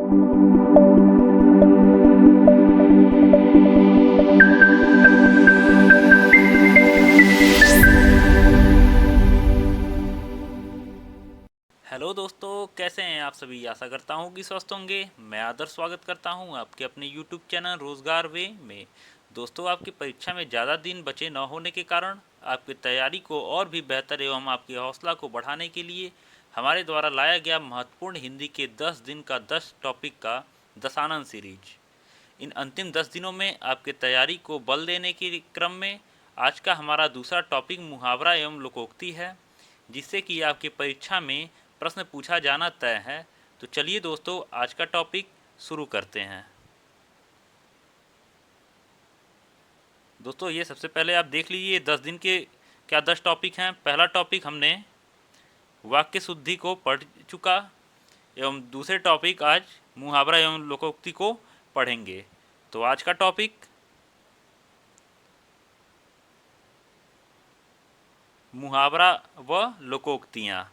Hello दोस्तों, कैसे हैं आप सभी। आशा करता हूँ कि स्वस्थ होंगे। मैं आदर स्वागत करता हूँ आपके अपने यूट्यूब चैनल रोज़गार वे में। दोस्तों, आपकी परीक्षा में ज़्यादा दिन बचे न होने के कारण आपकी तैयारी को और भी बेहतर एवं आपके हौसला को बढ़ाने के लिए हमारे द्वारा लाया गया महत्वपूर्ण हिंदी के 10 दिन का 10 टॉपिक का दशानन सीरीज। इन अंतिम 10 दिनों में आपके तैयारी को बल देने के क्रम में आज का हमारा दूसरा टॉपिक मुहावरा एवं लोकोक्ति है, जिससे कि आपकी परीक्षा में प्रश्न पूछा जाना तय है। तो चलिए दोस्तों, आज का टॉपिक शुरू करते हैं। दोस्तों, ये सबसे पहले आप देख लीजिए 10 दिन के क्या 10 टॉपिक हैं। पहला टॉपिक हमने वाक्य शुद्धि को पढ़ चुका एवं दूसरे टॉपिक आज मुहावरा एवं लोकोक्ति को पढ़ेंगे। तो आज का टॉपिक मुहावरा व लोकोक्तियाँ।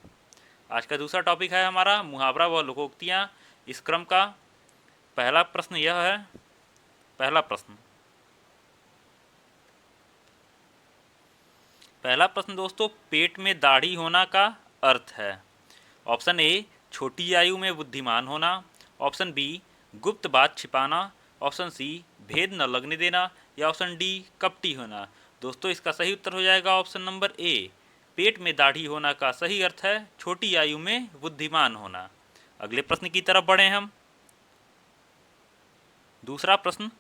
आज का दूसरा टॉपिक है हमारा मुहावरा व लोकोक्तियाँ। इस क्रम का पहला प्रश्न यह है। पहला प्रश्न दोस्तों, पेट में दाढ़ी होना का अर्थ है। ऑप्शन ए, छोटी आयु में बुद्धिमान होना। ऑप्शन बी, गुप्त बात छिपाना। ऑप्शन सी, भेद न लगने देना। या ऑप्शन डी, कपटी होना। दोस्तों, इसका सही उत्तर हो जाएगा ऑप्शन नंबर ए। पेट में दाढ़ी होना का सही अर्थ है छोटी आयु में बुद्धिमान होना। अगले प्रश्न की तरफ बढ़े हम। दूसरा प्रश्न,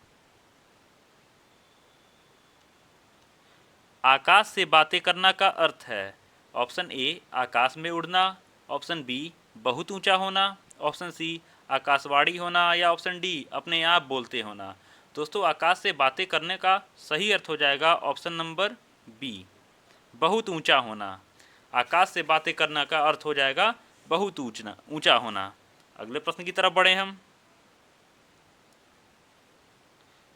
आकाश से बातें करना का अर्थ है। ऑप्शन ए, आकाश में उड़ना। ऑप्शन बी, बहुत ऊंचा होना। ऑप्शन सी, आकाशवाणी होना। या ऑप्शन डी, अपने आप बोलते होना। दोस्तों, आकाश से बातें करने का सही अर्थ हो जाएगा ऑप्शन नंबर बी, बहुत ऊंचा होना। आकाश से बातें करना का अर्थ हो जाएगा बहुत ऊंचा होना। अगले प्रश्न की तरफ बढ़े हम।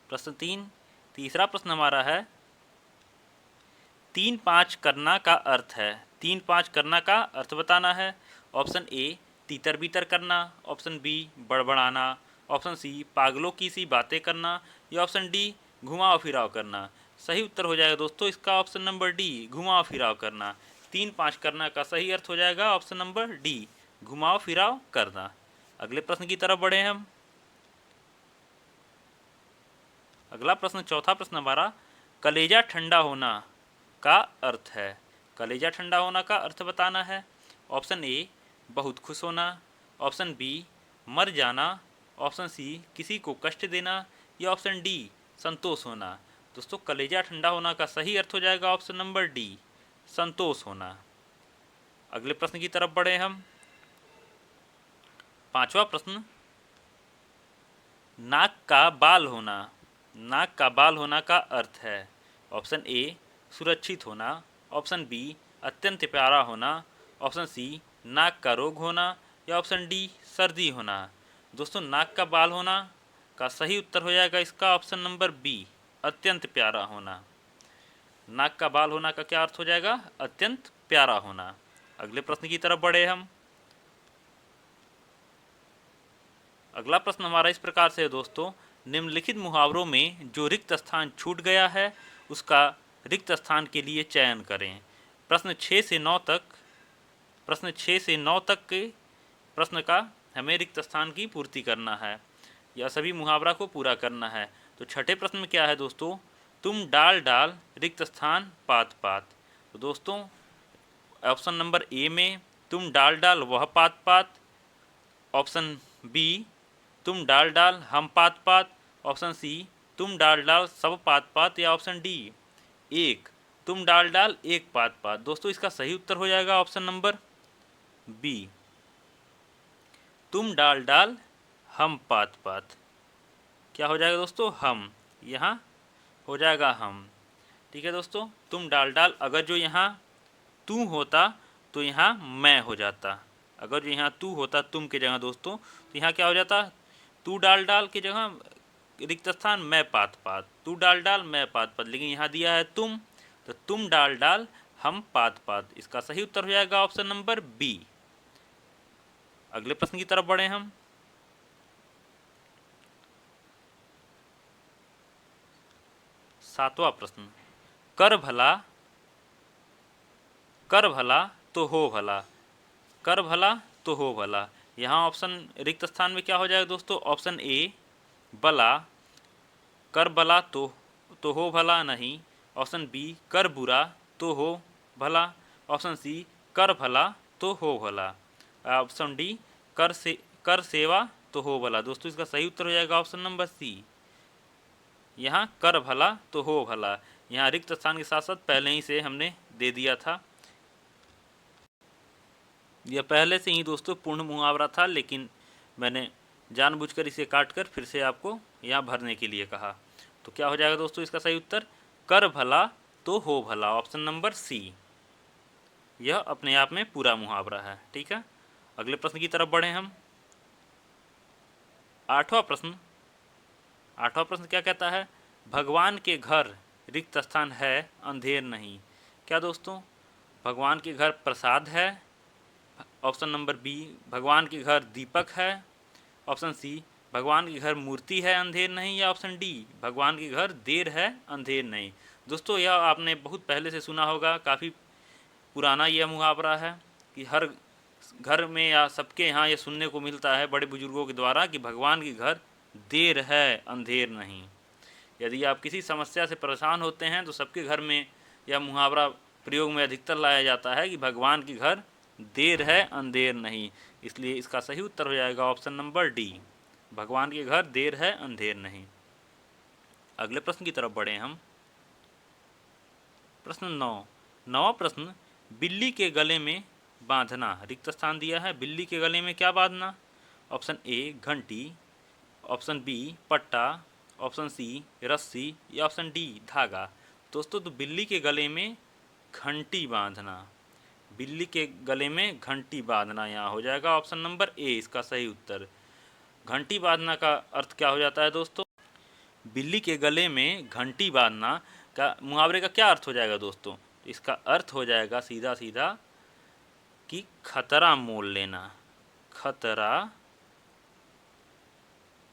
प्रश्न 3। तीसरा प्रश्न हमारा है, 3-5 करना का अर्थ है। 3-5 करना का अर्थ बताना है। ऑप्शन ए, तीतर बीतर करना। ऑप्शन बी, बड़बड़ाना। ऑप्शन सी, पागलों की सी बातें करना। या ऑप्शन डी, घुमाव फिराव करना। सही उत्तर हो जाएगा दोस्तों इसका ऑप्शन नंबर डी, घुमाव फिराव करना। 3-5 करना का सही अर्थ हो जाएगा ऑप्शन नंबर डी, घुमाव फिराव करना। अगले प्रश्न की तरफ बढ़े हम। अगला प्रश्न, चौथा प्रश्न हमारा, कलेजा ठंडा होना का अर्थ है। कलेजा ठंडा होना का अर्थ बताना है। ऑप्शन ए, बहुत खुश होना। ऑप्शन बी, मर जाना। ऑप्शन सी, किसी को कष्ट देना। या ऑप्शन डी, संतोष होना। दोस्तों, कलेजा ठंडा होना का सही अर्थ हो जाएगा ऑप्शन नंबर डी, संतोष होना। अगले प्रश्न की तरफ बढ़े हम। पांचवा प्रश्न, नाक का बाल होना। नाक का बाल होना का अर्थ है। ऑप्शन ए, सुरक्षित होना। ऑप्शन बी, अत्यंत प्यारा होना। ऑप्शन सी, नाक का रोग होना। या ऑप्शन डी, सर्दी होना। दोस्तों, नाक का बाल होना का सही उत्तर हो जाएगा इसका ऑप्शन नंबर बी, अत्यंत प्यारा होना। नाक का बाल होना का क्या अर्थ हो जाएगा, अत्यंत प्यारा होना। अगले प्रश्न की तरफ बढ़े हम। अगला प्रश्न हमारा इस प्रकार से है दोस्तों, निम्नलिखित मुहावरों में जो रिक्त स्थान छूट गया है उसका रिक्त स्थान के लिए चयन करें। प्रश्न 6 से 9 तक के प्रश्न का हमें रिक्त स्थान की पूर्ति करना है या सभी मुहावरा को पूरा करना है। तो छठे प्रश्न में क्या है दोस्तों, तुम डाल डाल रिक्त स्थान पात पात। तो दोस्तों, ऑप्शन नंबर ए में तुम डाल डाल वह पात पात। ऑप्शन बी, तुम डाल डाल हम पात पात। ऑप्शन सी, तुम डाल डाल सब पात पात। या ऑप्शन डी, एक तुम डाल डाल एक पात पात। दोस्तों, इसका सही उत्तर हो जाएगा ऑप्शन नंबर बी, तुम डाल डाल हम पात पात। क्या हो जाएगा दोस्तों, हम, यहाँ हो जाएगा हम। ठीक है दोस्तों, तुम डाल डाल, अगर जो यहाँ तू होता तो यहाँ मैं हो जाता। अगर जो यहाँ तू होता तुम के जगह दोस्तों, तो यहाँ क्या हो जाता, तू डाल डाल की जगह रिक्त स्थान मैं पात पात, तू डाल डाल मैं पात पात। लेकिन यहाँ दिया है तुम, तो तुम डाल डाल हम पात पात। इसका सही उत्तर हो जाएगा ऑप्शन नंबर बी। अगले प्रश्न की तरफ बढ़े हम। 7वां प्रश्न, कर भला तो हो भला, कर भला तो हो भला। यहाँ ऑप्शन रिक्त स्थान में क्या हो जाएगा दोस्तों? ऑप्शन ए भला, कर भला तो हो भला नहीं। ऑप्शन बी कर बुरा तो हो भला। ऑप्शन सी कर भला तो हो भला। ऑप्शन डी कर सेवा तो हो भला। दोस्तों इसका सही उत्तर हो जाएगा ऑप्शन नंबर सी, यहाँ कर भला तो हो भला। यहाँ रिक्त स्थान के साथ साथ पहले ही से हमने दे दिया था, यह पहले से ही दोस्तों पूर्ण मुहावरा था, लेकिन मैंने जानबूझकर इसे काटकर फिर से आपको यहाँ भरने के लिए कहा। तो क्या हो जाएगा दोस्तों इसका सही उत्तर? कर भला तो हो भला, ऑप्शन नंबर सी। यह अपने आप में पूरा मुहावरा है। ठीक है, अगले प्रश्न की तरफ बढ़े हम। 8वां प्रश्न क्या कहता है? भगवान के घर रिक्त स्थान है अंधेर नहीं। क्या दोस्तों? भगवान के घर प्रसाद है। ऑप्शन नंबर बी भगवान के घर दीपक है। ऑप्शन सी भगवान के घर मूर्ति है अंधेर नहीं। या ऑप्शन डी भगवान के घर देर है अंधेर नहीं। दोस्तों यह आपने बहुत पहले से सुना होगा, काफ़ी पुराना यह मुहावरा है कि हर घर में या सबके यहाँ यह सुनने को मिलता है बड़े बुजुर्गों के द्वारा कि भगवान के घर देर है अंधेर नहीं। यदि आप किसी समस्या से परेशान होते हैं तो सबके घर में यह मुहावरा प्रयोग में अधिकतर लाया जाता है कि भगवान के घर देर है अंधेर नहीं। इसलिए इसका सही उत्तर हो जाएगा ऑप्शन नंबर डी, भगवान के घर देर है अंधेर नहीं। अगले प्रश्न की तरफ बढ़े हम। प्रश्न 9वां प्रश्न, बिल्ली के गले में बांधना रिक्त स्थान दिया है। बिल्ली के गले में क्या बांधना? ऑप्शन ए घंटी, ऑप्शन बी पट्टा, ऑप्शन सी रस्सी या ऑप्शन डी धागा। दोस्तों तो बिल्ली के गले में घंटी बांधना, बिल्ली के गले में घंटी बांधना यहाँ हो जाएगा ऑप्शन नंबर ए इसका सही उत्तर। घंटी बांधना का अर्थ क्या हो जाता है दोस्तों? बिल्ली के गले में घंटी बांधना का मुहावरे का क्या अर्थ हो जाएगा दोस्तों? इसका अर्थ हो जाएगा सीधा सीधा कि खतरा मोल लेना, खतरा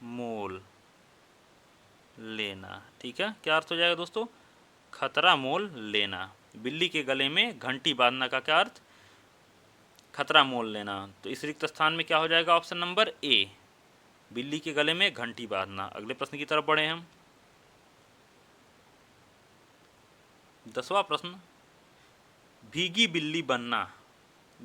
मोल लेना। ठीक है, क्या अर्थ हो जाएगा दोस्तों? खतरा मोल लेना। बिल्ली के गले में घंटी बांधना का क्या अर्थ? खतरा मोल लेना। तो इस रिक्त स्थान में क्या हो जाएगा? ऑप्शन नंबर ए, बिल्ली के गले में घंटी बांधना। अगले प्रश्न की तरफ बढ़े हम। 10वां प्रश्न, भीगी बिल्ली बनना,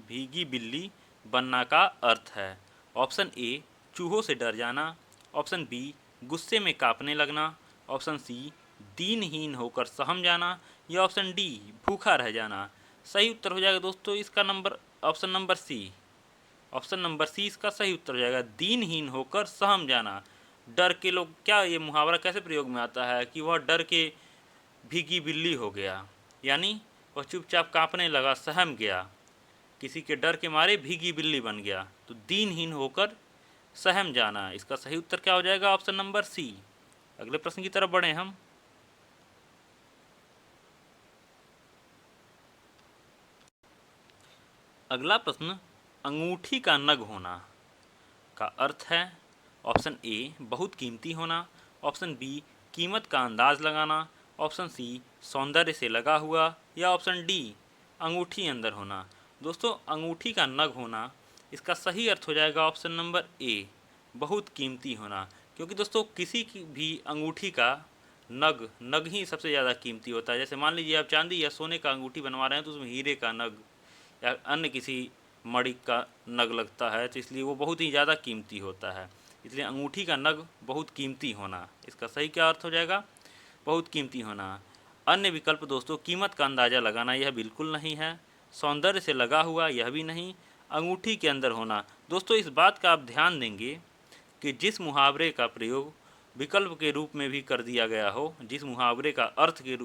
भीगी बिल्ली बनना का अर्थ है। ऑप्शन ए चूहों से डर जाना, ऑप्शन बी गुस्से में कांपने लगना, ऑप्शन सी दीनहीन होकर सहम जाना या ऑप्शन डी भूखा रह जाना। सही उत्तर हो जाएगा दोस्तों इसका number option number C, option number C इसका सही उत्तर हो जाएगा, दीनहीन होकर सहम जाना। डर के लोग, क्या ये मुहावरा कैसे प्रयोग में आता है कि वह डर के भीगी बिल्ली हो गया, यानी वह चुपचाप कांपने लगा, सहम गया, किसी के डर के मारे भीगी बिल्ली बन गया। तो दीनहीन होकर सहम जाना, इसका सही उत्तर क्या हो जाएगा? Option number C. अगले प्रश्न की तरफ बढ़े हम। अगला प्रश्न, अंगूठी का नग होना का अर्थ है। ऑप्शन ए बहुत कीमती होना, ऑप्शन बी कीमत का अंदाज लगाना, ऑप्शन सी सौंदर्य से लगा हुआ या ऑप्शन डी अंगूठी अंदर होना। दोस्तों अंगूठी का नग होना, इसका सही अर्थ हो जाएगा ऑप्शन नंबर ए, बहुत कीमती होना। क्योंकि दोस्तों किसी की भी अंगूठी का नग ही सबसे ज़्यादा कीमती होता है। जैसे मान लीजिए आप चांदी या सोने का अंगूठी बनवा रहे हैं तो उसमें हीरे का नग या अन्य किसी मणि का नग लगता है, तो इसलिए वो बहुत ही ज़्यादा कीमती होता है। इसलिए अंगूठी का नग बहुत कीमती होना, इसका सही क्या अर्थ हो जाएगा? बहुत कीमती होना। अन्य विकल्प दोस्तों, कीमत का अंदाज़ा लगाना यह बिल्कुल नहीं है, सौंदर्य से लगा हुआ यह भी नहीं, अंगूठी के अंदर होना। दोस्तों इस बात का आप ध्यान देंगे कि जिस मुहावरे का प्रयोग विकल्प के रूप में भी कर दिया गया हो, जिस मुहावरे का अर्थ के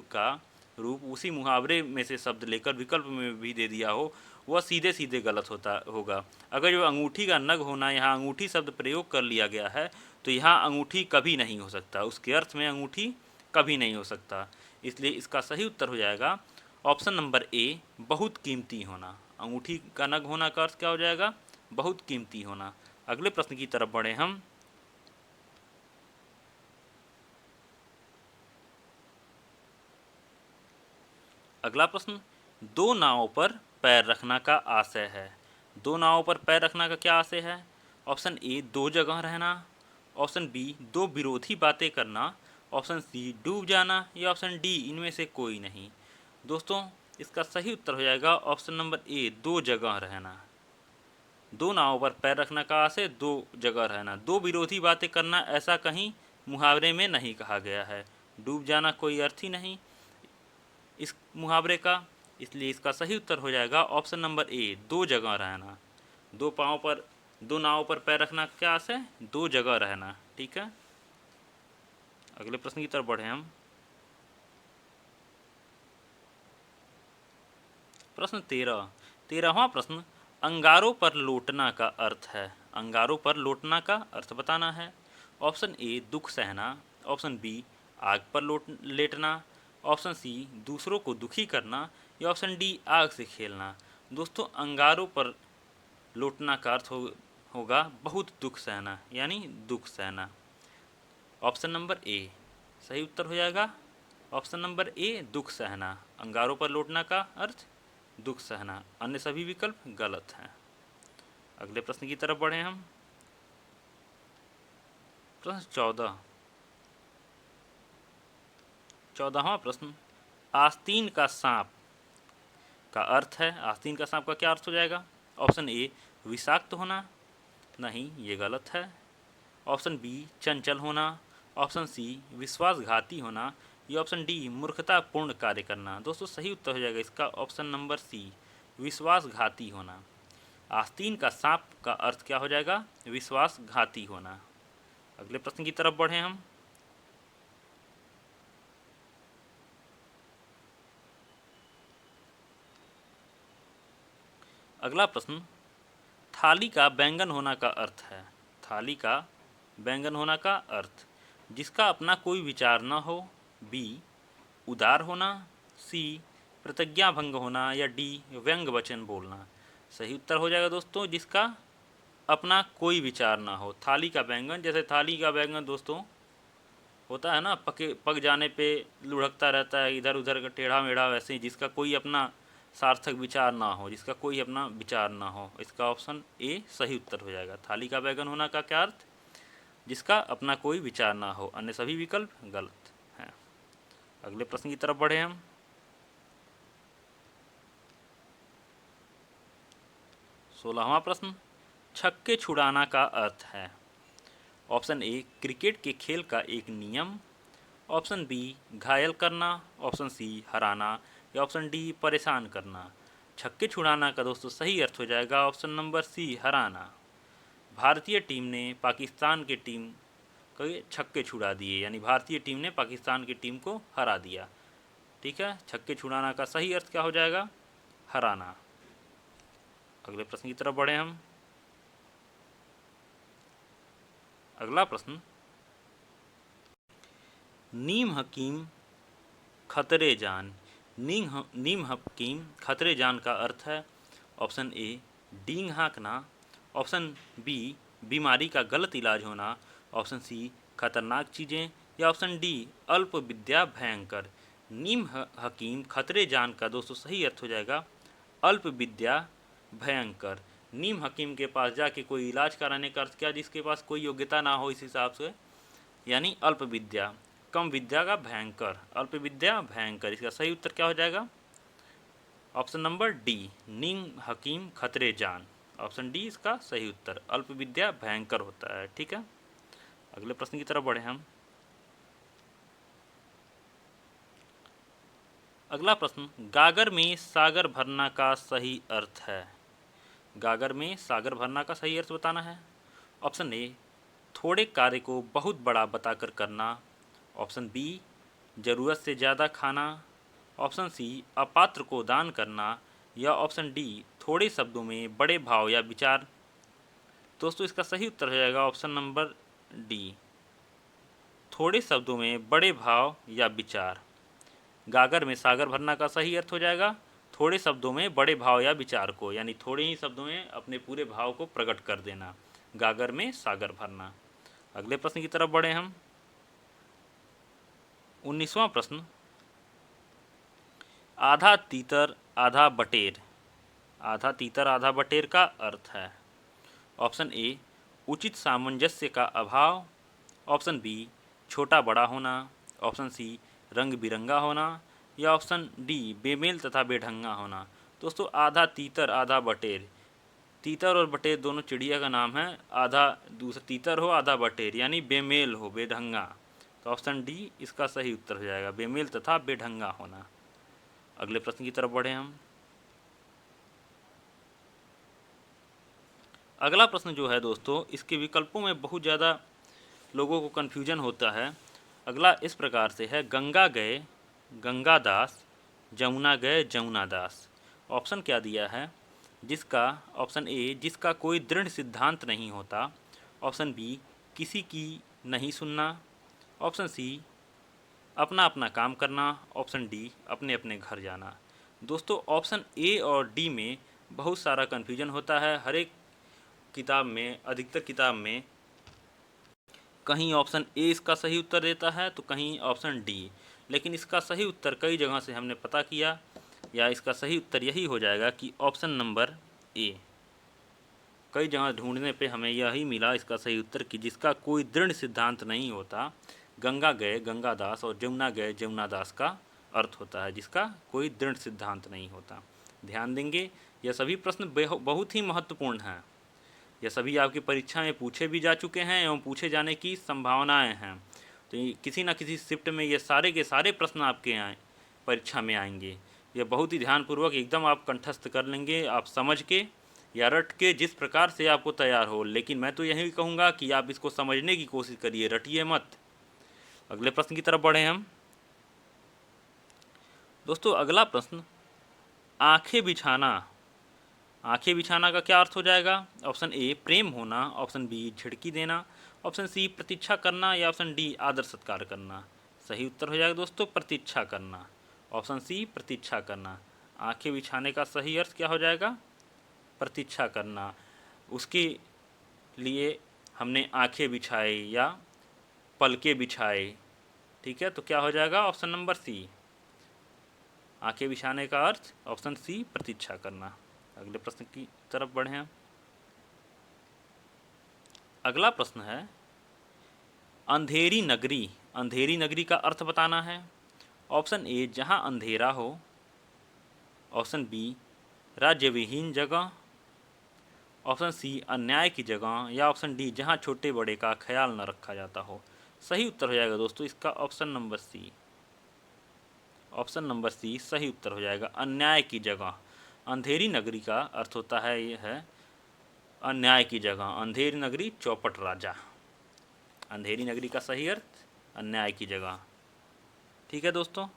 रूप उसी मुहावरे में से शब्द लेकर विकल्प में भी दे दिया हो, वह सीधे सीधे गलत होगा। अगर जो अंगूठी का नग होना, यहाँ अंगूठी शब्द प्रयोग कर लिया गया है तो यहाँ अंगूठी कभी नहीं हो सकता, उसके अर्थ में अंगूठी कभी नहीं हो सकता। इसलिए इसका सही उत्तर हो जाएगा ऑप्शन नंबर ए, बहुत कीमती होना। अंगूठी का नग होना का अर्थ क्या हो जाएगा? बहुत कीमती होना। अगले प्रश्न की तरफ बढ़े हम। अगला प्रश्न, दो नावों पर पैर रखना का आशय है। दो नावों पर पैर रखना का क्या आशय है? ऑप्शन ए, दो जगह रहना। ऑप्शन बी, दो विरोधी बातें करना। ऑप्शन सी, डूब जाना। या ऑप्शन डी, इनमें से कोई नहीं। दोस्तों, इसका सही उत्तर हो जाएगा ऑप्शन नंबर ए, दो जगह रहना। दो नावों पर पैर रखना का आशय दो जगह रहना। दो विरोधी बातें करना ऐसा कहीं मुहावरे में नहीं कहा गया है। डूब जाना कोई अर्थ ही नहीं इस मुहावरे का, इसलिए इसका सही उत्तर हो जाएगा ऑप्शन नंबर ए, दो जगह रहना। दो नावों पर पैर रखना क्या आशय? दो जगह रहना। ठीक है, अगले प्रश्न की तरफ बढ़े हम। प्रश्न 13वां प्रश्न, अंगारों पर लौटना का अर्थ है। अंगारों पर लौटना का अर्थ बताना है। ऑप्शन ए, दुख सहना। ऑप्शन बी, आग पर लेटना। ऑप्शन सी, दूसरों को दुखी करना। या ऑप्शन डी, आग से खेलना। दोस्तों, अंगारों पर लौटना का अर्थ होगा बहुत दुख सहना, यानी दुख सहना। ऑप्शन नंबर ए सही उत्तर हो जाएगा। ऑप्शन नंबर ए, दुख सहना। अंगारों पर लौटना का अर्थ दुख सहना, अन्य सभी विकल्प गलत हैं। अगले प्रश्न की तरफ बढ़े हम। प्रश्न 14वां प्रश्न, आस्तीन का सांप का अर्थ है। आस्तीन का सांप का क्या अर्थ हो जाएगा? ऑप्शन ए, विषाक्त होना। नहीं, ये गलत है। ऑप्शन बी, चंचल होना। ऑप्शन सी, विश्वासघाती होना। या ऑप्शन डी, मूर्खतापूर्ण कार्य करना। दोस्तों, सही उत्तर हो जाएगा इसका ऑप्शन नंबर सी, विश्वासघाती होना। आस्तीन का सांप का अर्थ क्या हो जाएगा? विश्वासघाती होना। अगले प्रश्न की तरफ बढ़े हम। अगला प्रश्न, थाली का बैंगन होना का अर्थ है। थाली का बैंगन होना का अर्थ, जिसका अपना कोई विचार न हो। बी, उदार होना। सी, प्रतिज्ञा भंग होना। या डी, व्यंग वचन बोलना। सही उत्तर हो जाएगा दोस्तों, जिसका अपना कोई विचार ना हो। थाली का बैंगन, जैसे थाली का बैंगन दोस्तों होता है ना, पक जाने पे लुढ़कता रहता है इधर उधर का टेढ़ा मेढ़ा, वैसे ही जिसका कोई अपना सार्थक विचार ना हो, जिसका कोई अपना विचार ना हो। इसका ऑप्शन ए सही उत्तर हो जाएगा। थाली का बैंगन होना का क्या अर्थ? जिसका अपना कोई विचार ना हो, अन्य सभी विकल्प गलत हैं। अगले प्रश्न की तरफ बढ़े हम। सोलहवां प्रश्न, छक्के छुड़ाना का अर्थ है। ऑप्शन ए, क्रिकेट के खेल का एक नियम। ऑप्शन बी, घायल करना। ऑप्शन सी, हराना। या ऑप्शन डी, परेशान करना। छक्के छुड़ाना का दोस्तों सही अर्थ हो जाएगा ऑप्शन नंबर सी, हराना। भारतीय टीम ने पाकिस्तान की टीम के छक्के छुड़ा दिए, यानी भारतीय टीम ने पाकिस्तान की टीम को हरा दिया। ठीक है, छक्के छुड़ाना का सही अर्थ क्या हो जाएगा? हराना। अगले प्रश्न की तरफ बढ़े हम। अगला प्रश्न, नीम हकीम खतरे जान। नीम हकीम खतरे जान का अर्थ है। ऑप्शन ए, डींग हाँकना। ऑप्शन बी, बीमारी का गलत इलाज होना। ऑप्शन सी, खतरनाक चीज़ें। या ऑप्शन डी, अल्प विद्या भयंकर। नीम हकीम खतरे जान का दोस्तों सही अर्थ हो जाएगा अल्प विद्या भयंकर। नीम हकीम के पास जाके कोई इलाज कराने का अर्थ क्या? जिसके पास कोई योग्यता ना हो इस हिसाब से, यानी अल्प विद्या, कम विद्या का भयंकर, अल्प विद्या भयंकर। इसका सही उत्तर क्या हो जाएगा? ऑप्शन नंबर डी, नीम हकीम खतरे जान। ऑप्शन डी इसका सही उत्तर, अल्प विद्या भयंकर होता है। ठीक है, अगले प्रश्न की तरफ बढ़े हम। अगला प्रश्न, गागर में सागर भरना का सही अर्थ है। गागर में सागर भरना का सही अर्थ बताना है। ऑप्शन ए, थोड़े कार्य को बहुत बड़ा बताकर करना। ऑप्शन बी, ज़रूरत से ज़्यादा खाना। ऑप्शन सी, अपात्र को दान करना। या ऑप्शन डी, थोड़े शब्दों में बड़े भाव या विचार। दोस्तों, इसका सही उत्तर हो जाएगा ऑप्शन नंबर डी, थोड़े शब्दों में बड़े भाव या विचार। गागर में सागर भरना का सही अर्थ हो जाएगा थोड़े शब्दों में बड़े भाव या विचार को, यानी थोड़े ही शब्दों में अपने पूरे भाव को प्रकट कर देना, गागर में सागर भरना। अगले प्रश्न की तरफ बढ़े हम। 19वां प्रश्न, आधा तीतर आधा बटेर, आधा तीतर आधा बटेर का अर्थ है। ऑप्शन ए उचित सामंजस्य का अभाव, ऑप्शन बी छोटा बड़ा होना, ऑप्शन सी रंग बिरंगा होना, या ऑप्शन डी बेमेल तथा बेढंगा होना। दोस्तों आधा तीतर आधा बटेर, तीतर और बटेर दोनों चिड़िया का नाम है। आधा दूसरा तीतर हो आधा बटेर यानी बेमेल हो बेढंगा, तो ऑप्शन डी इसका सही उत्तर हो जाएगा, बेमेल तथा बेढंगा होना। अगले प्रश्न की तरफ बढ़े हम। अगला प्रश्न जो है दोस्तों, इसके विकल्पों में बहुत ज़्यादा लोगों को कन्फ्यूजन होता है। अगला इस प्रकार से है, गंगा गए गंगा दास, जमुना गए जमुना दास। ऑप्शन क्या दिया है, जिसका ऑप्शन ए जिसका कोई दृढ़ सिद्धांत नहीं होता, ऑप्शन बी किसी की नहीं सुनना, ऑप्शन सी अपना अपना काम करना, ऑप्शन डी अपने अपने घर जाना। दोस्तों ऑप्शन ए और डी में बहुत सारा कन्फ्यूजन होता है। हर एक किताब में, अधिकतर किताब में कहीं ऑप्शन ए इसका सही उत्तर देता है तो कहीं ऑप्शन डी, लेकिन इसका सही उत्तर कई जगह से हमने पता किया, या इसका सही उत्तर यही हो जाएगा कि ऑप्शन नंबर ए। कई जगह ढूंढने पे हमें यही मिला इसका सही उत्तर कि जिसका कोई दृढ़ सिद्धांत नहीं होता, गंगा गए गंगा दास और जमुना गए जमुना दास का अर्थ होता है, जिसका कोई दृढ़ सिद्धांत नहीं होता। ध्यान देंगे, यह सभी प्रश्न बहुत ही महत्वपूर्ण हैं। यह सभी आपकी परीक्षा में पूछे भी जा चुके हैं एवं पूछे जाने की संभावनाएं हैं। तो किसी न किसी शिफ्ट में ये सारे के सारे प्रश्न आपके परीक्षा में आएंगे। ये बहुत ही ध्यानपूर्वक एकदम आप कंठस्थ कर लेंगे, आप समझ के या रट के, जिस प्रकार से आपको तैयार हो। लेकिन मैं तो यही कहूँगा कि आप इसको समझने की कोशिश करिए, रटिए मत। अगले प्रश्न की तरफ बढ़े हम। दोस्तों अगला प्रश्न, आंखें बिछाना, आंखें बिछाना का क्या अर्थ हो जाएगा। ऑप्शन ए प्रेम होना, ऑप्शन बी झिड़की देना, ऑप्शन सी प्रतीक्षा करना, या ऑप्शन डी आदर सत्कार करना। सही उत्तर हो जाएगा दोस्तों प्रतीक्षा करना, ऑप्शन सी प्रतीक्षा करना। आंखें बिछाने का सही अर्थ क्या हो जाएगा, प्रतीक्षा करना। उसके लिए हमने आंखें बिछाई या पलके बिछाए, ठीक है, तो क्या हो जाएगा ऑप्शन नंबर सी। आंखें बिछाने का अर्थ ऑप्शन सी प्रतीक्षा करना। अगले प्रश्न की तरफ बढ़े हैं। अगला प्रश्न है, अंधेरी नगरी, अंधेरी नगरी का अर्थ बताना है। ऑप्शन ए जहां अंधेरा हो, ऑप्शन बी राज्य विहीन जगह, ऑप्शन सी अन्याय की जगह, या ऑप्शन डी जहां छोटे बड़े का ख्याल न रखा जाता हो। सही उत्तर हो जाएगा दोस्तों इसका option number C, option number C सही उत्तर हो जाएगा, अन्याय की जगह। अंधेरी नगरी का अर्थ होता है, ये है अन्याय की जगह। अंधेरी नगरी चौपट राजा, अंधेरी नगरी का सही अर्थ अन्याय की जगह। ठीक है दोस्तों,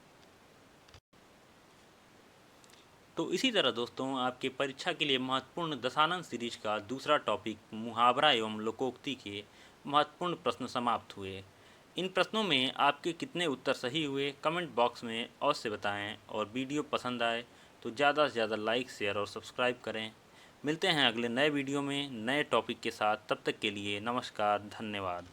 तो इसी तरह दोस्तों आपके परीक्षा के लिए महत्वपूर्ण दशानन सीरीज का दूसरा टॉपिक मुहावरा एवं लोकोक्ति के महत्वपूर्ण प्रश्न समाप्त हुए। इन प्रश्नों में आपके कितने उत्तर सही हुए कमेंट बॉक्स में अवश्य बताएं, और वीडियो पसंद आए तो ज़्यादा से ज़्यादा लाइक शेयर और सब्सक्राइब करें। मिलते हैं अगले नए वीडियो में नए टॉपिक के साथ, तब तक के लिए नमस्कार, धन्यवाद।